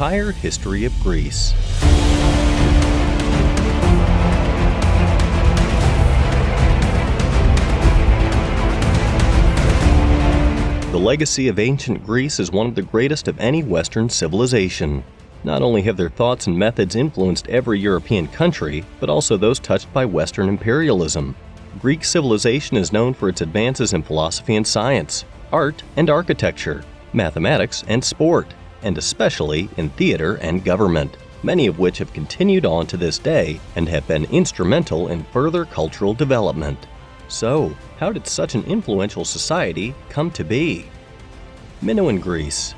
entire history of Greece. The legacy of ancient Greece is one of the greatest of any Western civilization. Not only have their thoughts and methods influenced every European country, but also those touched by Western imperialism. Greek civilization is known for its advances in philosophy and science, art and architecture, mathematics and sport, and especially in theater and government, many of which have continued on to this day and have been instrumental in further cultural development. So, how did such an influential society come to be? Minoan Greece.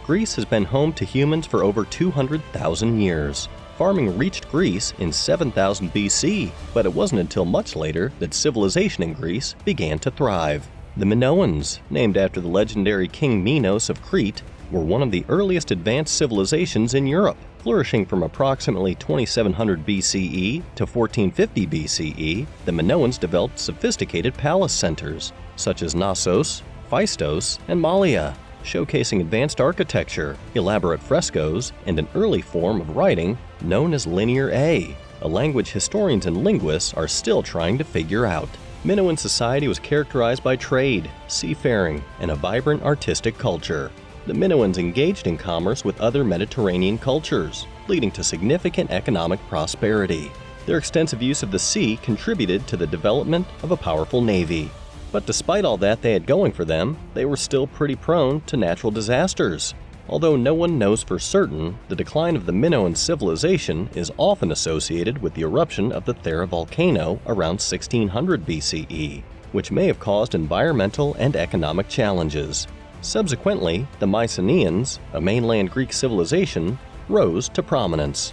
Greece has been home to humans for over 200,000 years. Farming reached Greece in 7000 BC, but it wasn't until much later that civilization in Greece began to thrive. The Minoans, named after the legendary King Minos of Crete, were one of the earliest advanced civilizations in Europe. Flourishing from approximately 2700 BCE to 1450 BCE, the Minoans developed sophisticated palace centers, such as Knossos, Phaistos, and Mallia, showcasing advanced architecture, elaborate frescoes, and an early form of writing known as Linear A, a language historians and linguists are still trying to figure out. Minoan society was characterized by trade, seafaring, and a vibrant artistic culture. The Minoans engaged in commerce with other Mediterranean cultures, leading to significant economic prosperity. Their extensive use of the sea contributed to the development of a powerful navy. But despite all that they had going for them, they were still pretty prone to natural disasters. Although no one knows for certain, the decline of the Minoan civilization is often associated with the eruption of the Thera volcano around 1600 BCE, which may have caused environmental and economic challenges. Subsequently, the Mycenaeans, a mainland Greek civilization, rose to prominence.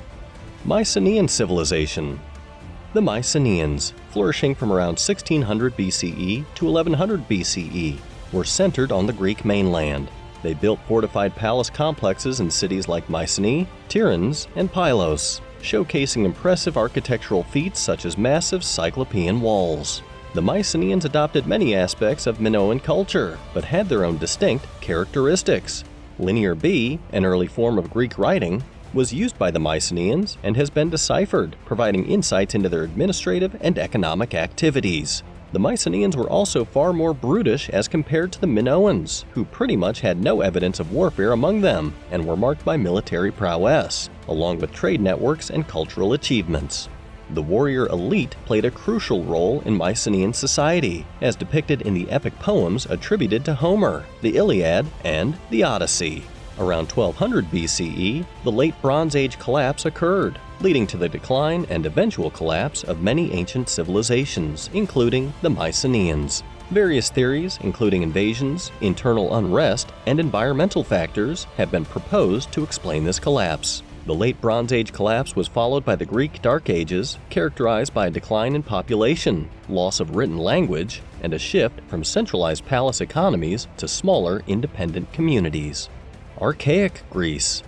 Mycenaean civilization. The Mycenaeans, flourishing from around 1600 BCE to 1100 BCE, were centered on the Greek mainland. They built fortified palace complexes in cities like Mycenae, Tiryns, and Pylos, showcasing impressive architectural feats such as massive cyclopean walls. The Mycenaeans adopted many aspects of Minoan culture, but had their own distinct characteristics. Linear B, an early form of Greek writing, was used by the Mycenaeans and has been deciphered, providing insights into their administrative and economic activities. The Mycenaeans were also far more brutish as compared to the Minoans, who pretty much had no evidence of warfare among them and were marked by military prowess, along with trade networks and cultural achievements. The warrior elite played a crucial role in Mycenaean society, as depicted in the epic poems attributed to Homer, the Iliad and the Odyssey. Around 1200 BCE, the Late Bronze Age collapse occurred, leading to the decline and eventual collapse of many ancient civilizations, including the Mycenaeans. Various theories, including invasions, internal unrest, and environmental factors, have been proposed to explain this collapse. The Late Bronze Age collapse was followed by the Greek Dark Ages, characterized by a decline in population, loss of written language, and a shift from centralized palace economies to smaller, independent communities. Archaic Greece.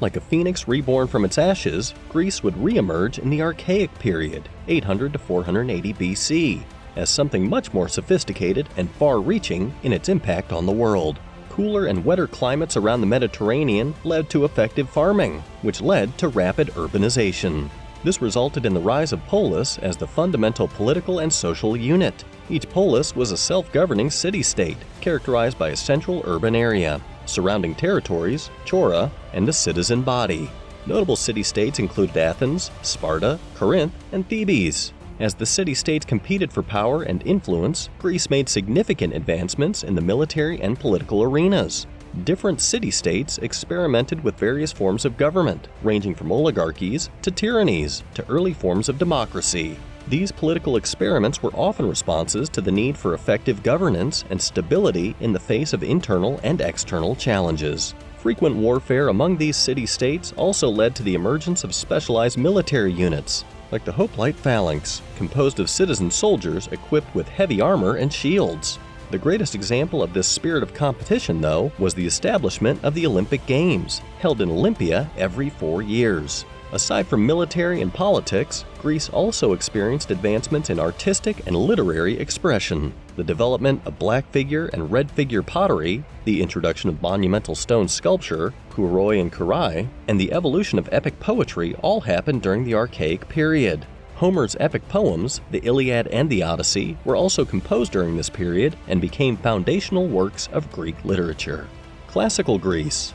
Like a phoenix reborn from its ashes, Greece would re-emerge in the Archaic period, 800 to 480 BC, as something much more sophisticated and far-reaching in its impact on the world. Cooler and wetter climates around the Mediterranean led to effective farming, which led to rapid urbanization. This resulted in the rise of polis as the fundamental political and social unit. Each polis was a self-governing city-state, characterized by a central urban area, surrounding territories, chora, and a citizen body. Notable city-states included Athens, Sparta, Corinth, and Thebes. As the city-states competed for power and influence, Greece made significant advancements in the military and political arenas. Different city-states experimented with various forms of government, ranging from oligarchies to tyrannies to early forms of democracy. These political experiments were often responses to the need for effective governance and stability in the face of internal and external challenges. Frequent warfare among these city-states also led to the emergence of specialized military units, like the Hoplite Phalanx, composed of citizen soldiers equipped with heavy armor and shields. The greatest example of this spirit of competition, though, was the establishment of the Olympic Games, held in Olympia every 4 years. Aside from military and politics, Greece also experienced advancements in artistic and literary expression. The development of black figure and red figure pottery, the introduction of monumental stone sculpture, kouroi and kourai, and the evolution of epic poetry all happened during the Archaic period. Homer's epic poems, the Iliad and the Odyssey, were also composed during this period and became foundational works of Greek literature. Classical Greece.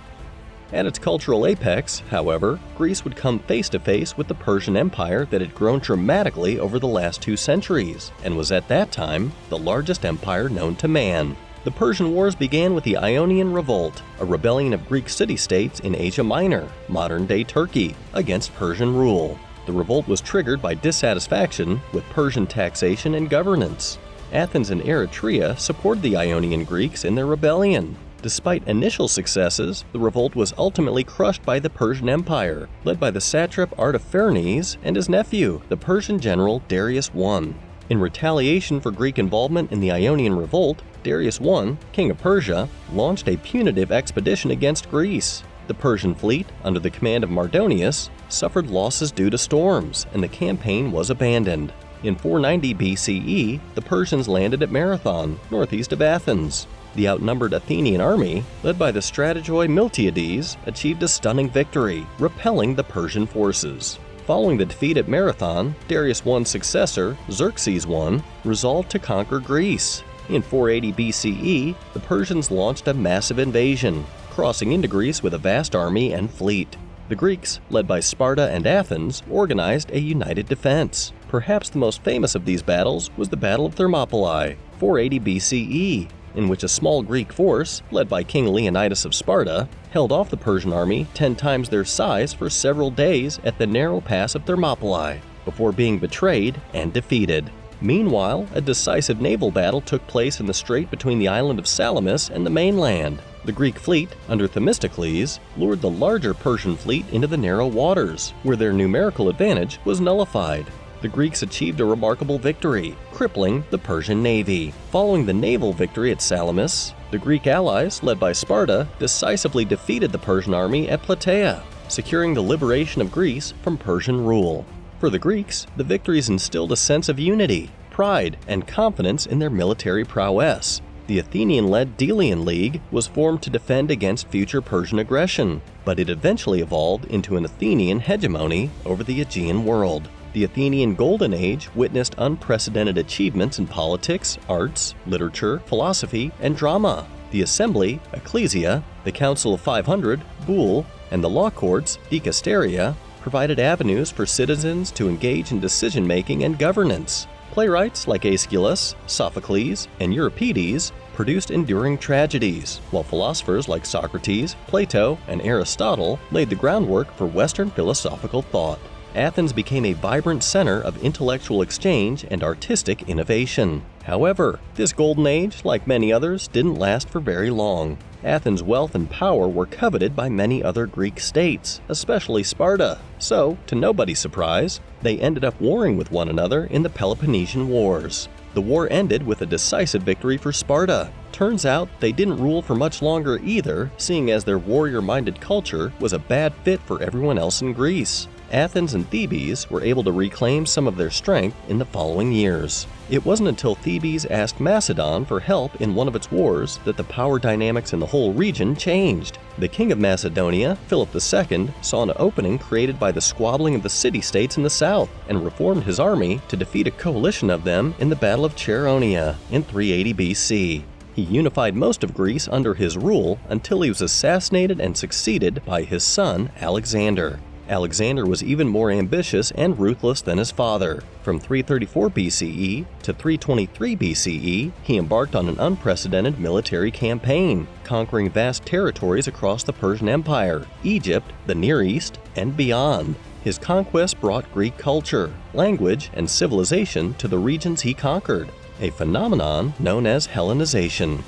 At its cultural apex, however, Greece would come face-to-face with the Persian Empire that had grown dramatically over the last 2 centuries, and was at that time the largest empire known to man. The Persian Wars began with the Ionian Revolt, a rebellion of Greek city-states in Asia Minor, modern-day Turkey, against Persian rule. The revolt was triggered by dissatisfaction with Persian taxation and governance. Athens and Eretria supported the Ionian Greeks in their rebellion. Despite initial successes, the revolt was ultimately crushed by the Persian Empire, led by the satrap Artaphernes and his nephew, the Persian general Darius I. In retaliation for Greek involvement in the Ionian Revolt, Darius I, king of Persia, launched a punitive expedition against Greece. The Persian fleet, under the command of Mardonius, suffered losses due to storms, and the campaign was abandoned. In 490 BCE, the Persians landed at Marathon, northeast of Athens. The outnumbered Athenian army, led by the strategoi Miltiades, achieved a stunning victory, repelling the Persian forces. Following the defeat at Marathon, Darius I's successor, Xerxes I, resolved to conquer Greece. In 480 BCE, the Persians launched a massive invasion, crossing into Greece with a vast army and fleet. The Greeks, led by Sparta and Athens, organized a united defense. Perhaps the most famous of these battles was the Battle of Thermopylae, 480 BCE, in which a small Greek force, led by King Leonidas of Sparta, held off the Persian army 10 times their size for several days at the narrow pass of Thermopylae, before being betrayed and defeated. Meanwhile, a decisive naval battle took place in the strait between the island of Salamis and the mainland. The Greek fleet, under Themistocles, lured the larger Persian fleet into the narrow waters, where their numerical advantage was nullified. The Greeks achieved a remarkable victory, crippling the Persian navy. Following the naval victory at Salamis, the Greek allies, led by Sparta, decisively defeated the Persian army at Plataea, securing the liberation of Greece from Persian rule. For the Greeks, the victories instilled a sense of unity, pride, and confidence in their military prowess. The Athenian-led Delian League was formed to defend against future Persian aggression, but it eventually evolved into an Athenian hegemony over the Aegean world. The Athenian Golden Age witnessed unprecedented achievements in politics, arts, literature, philosophy, and drama. The Assembly, Ecclesia, the Council of 500, Boule, and the law courts, Dicasteria, provided avenues for citizens to engage in decision-making and governance. Playwrights like Aeschylus, Sophocles, and Euripides produced enduring tragedies, while philosophers like Socrates, Plato, and Aristotle laid the groundwork for Western philosophical thought. Athens became a vibrant center of intellectual exchange and artistic innovation. However, this golden age, like many others, didn't last for very long. Athens' wealth and power were coveted by many other Greek states, especially Sparta. So, to nobody's surprise, they ended up warring with one another in the Peloponnesian Wars. The war ended with a decisive victory for Sparta. Turns out they didn't rule for much longer either, seeing as their warrior-minded culture was a bad fit for everyone else in Greece. Athens and Thebes were able to reclaim some of their strength in the following years. It wasn't until Thebes asked Macedon for help in one of its wars that the power dynamics in the whole region changed. The king of Macedonia, Philip II, saw an opening created by the squabbling of the city-states in the south and reformed his army to defeat a coalition of them in the Battle of Chaeronea in 380 BC. He unified most of Greece under his rule until he was assassinated and succeeded by his son, Alexander. Alexander was even more ambitious and ruthless than his father. From 334 BCE to 323 BCE, he embarked on an unprecedented military campaign, conquering vast territories across the Persian Empire, Egypt, the Near East, and beyond. His conquests brought Greek culture, language, and civilization to the regions he conquered, a phenomenon known as Hellenization.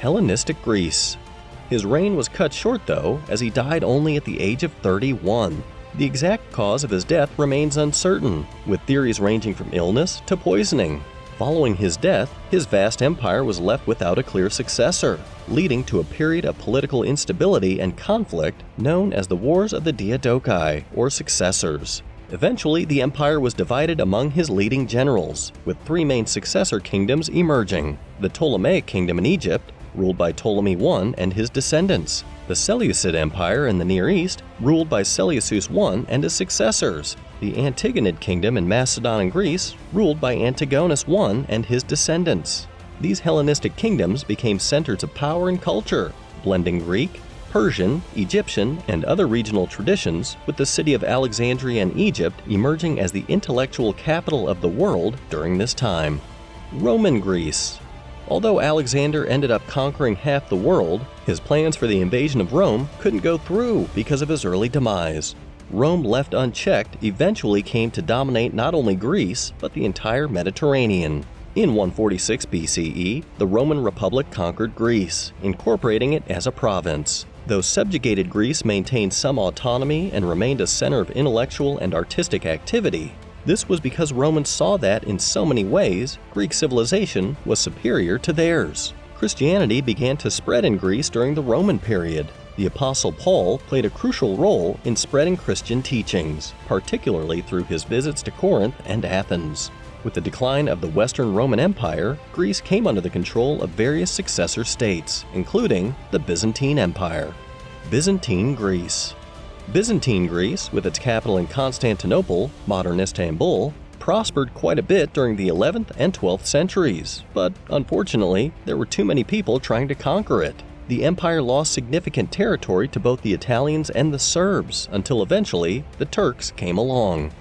Hellenistic Greece. His reign was cut short, though, as he died only at the age of 31. The exact cause of his death remains uncertain, with theories ranging from illness to poisoning. Following his death, his vast empire was left without a clear successor, leading to a period of political instability and conflict known as the Wars of the Diadochi, or Successors. Eventually, the empire was divided among his leading generals, with three main successor kingdoms emerging: the Ptolemaic kingdom in Egypt, ruled by Ptolemy I and his descendants; the Seleucid Empire in the Near East, ruled by Seleucus I and his successors; the Antigonid kingdom in Macedon and Greece, ruled by Antigonus I and his descendants. These Hellenistic kingdoms became centers of power and culture, blending Greek, Persian, Egyptian, and other regional traditions, with the city of Alexandria in Egypt emerging as the intellectual capital of the world during this time. Roman Greece. Although Alexander ended up conquering half the world, his plans for the invasion of Rome couldn't go through because of his early demise. Rome, left unchecked, eventually came to dominate not only Greece, but the entire Mediterranean. In 146 BCE, the Roman Republic conquered Greece, incorporating it as a province. Though subjugated Greece maintained some autonomy and remained a center of intellectual and artistic activity, this was because Romans saw that, in so many ways, Greek civilization was superior to theirs. Christianity began to spread in Greece during the Roman period. The Apostle Paul played a crucial role in spreading Christian teachings, particularly through his visits to Corinth and Athens. With the decline of the Western Roman Empire, Greece came under the control of various successor states, including the Byzantine Empire. Byzantine Greece. Byzantine Greece, with its capital in Constantinople, modern Istanbul, prospered quite a bit during the 11th and 12th centuries, but unfortunately, there were too many people trying to conquer it. The empire lost significant territory to both the Italians and the Serbs, until eventually the Turks came along.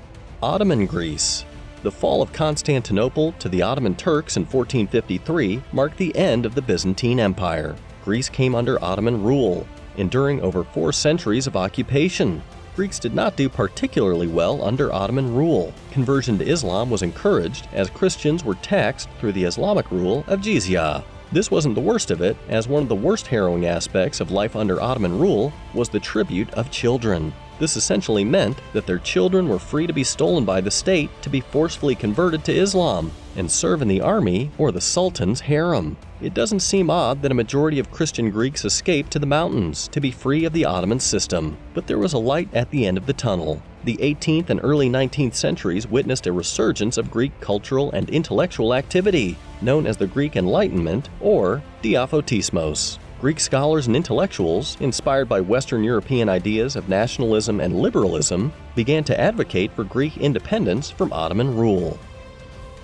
Ottoman Greece. The fall of Constantinople to the Ottoman Turks in 1453 marked the end of the Byzantine Empire. Greece came under Ottoman rule, enduring over 4 centuries of occupation. Greeks did not do particularly well under Ottoman rule. Conversion to Islam was encouraged, as Christians were taxed through the Islamic rule of jizya. This wasn't the worst of it, as one of the worst harrowing aspects of life under Ottoman rule was the tribute of children. This essentially meant that their children were free to be stolen by the state to be forcefully converted to Islam and serve in the army or the Sultan's harem. It doesn't seem odd that a majority of Christian Greeks escaped to the mountains to be free of the Ottoman system. But there was a light at the end of the tunnel. The 18th and early 19th centuries witnessed a resurgence of Greek cultural and intellectual activity, known as the Greek Enlightenment or Diaphotismos. Greek scholars and intellectuals, inspired by Western European ideas of nationalism and liberalism, began to advocate for Greek independence from Ottoman rule.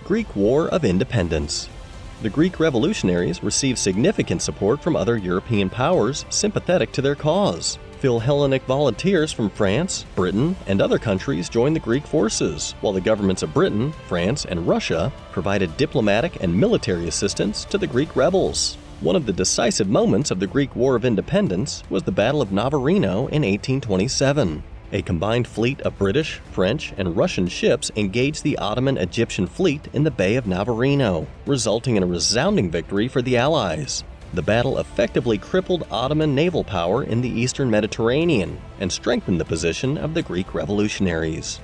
Greek War of Independence. The Greek revolutionaries received significant support from other European powers sympathetic to their cause. Philhellenic volunteers from France, Britain, and other countries joined the Greek forces, while the governments of Britain, France, and Russia provided diplomatic and military assistance to the Greek rebels. One of the decisive moments of the Greek War of Independence was the Battle of Navarino in 1827. A combined fleet of British, French, and Russian ships engaged the Ottoman Egyptian fleet in the Bay of Navarino, resulting in a resounding victory for the Allies. The battle effectively crippled Ottoman naval power in the eastern Mediterranean and strengthened the position of the Greek revolutionaries.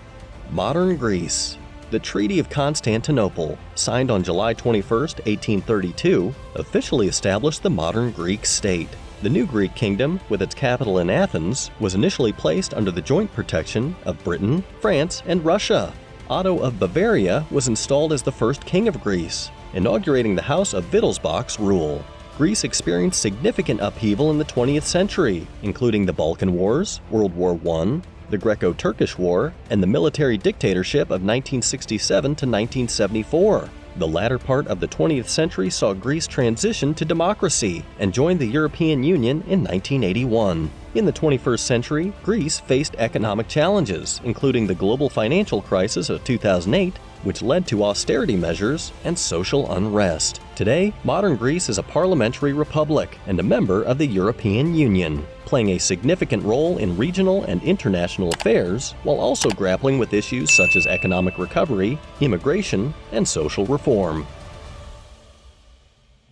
Modern Greece. The Treaty of Constantinople, signed on July 21, 1832, officially established the modern Greek state. The new Greek kingdom, with its capital in Athens, was initially placed under the joint protection of Britain, France, and Russia. Otto of Bavaria was installed as the first king of Greece, inaugurating the House of Wittelsbach's rule. Greece experienced significant upheaval in the 20th century, including the Balkan Wars, World War I, the Greco-Turkish War, and the military dictatorship of 1967 to 1974. The latter part of the 20th century saw Greece transition to democracy and join the European Union in 1981. In the 21st century, Greece faced economic challenges, including the global financial crisis of 2008, which led to austerity measures and social unrest. Today, modern Greece is a parliamentary republic and a member of the European Union, playing a significant role in regional and international affairs while also grappling with issues such as economic recovery, immigration, and social reform.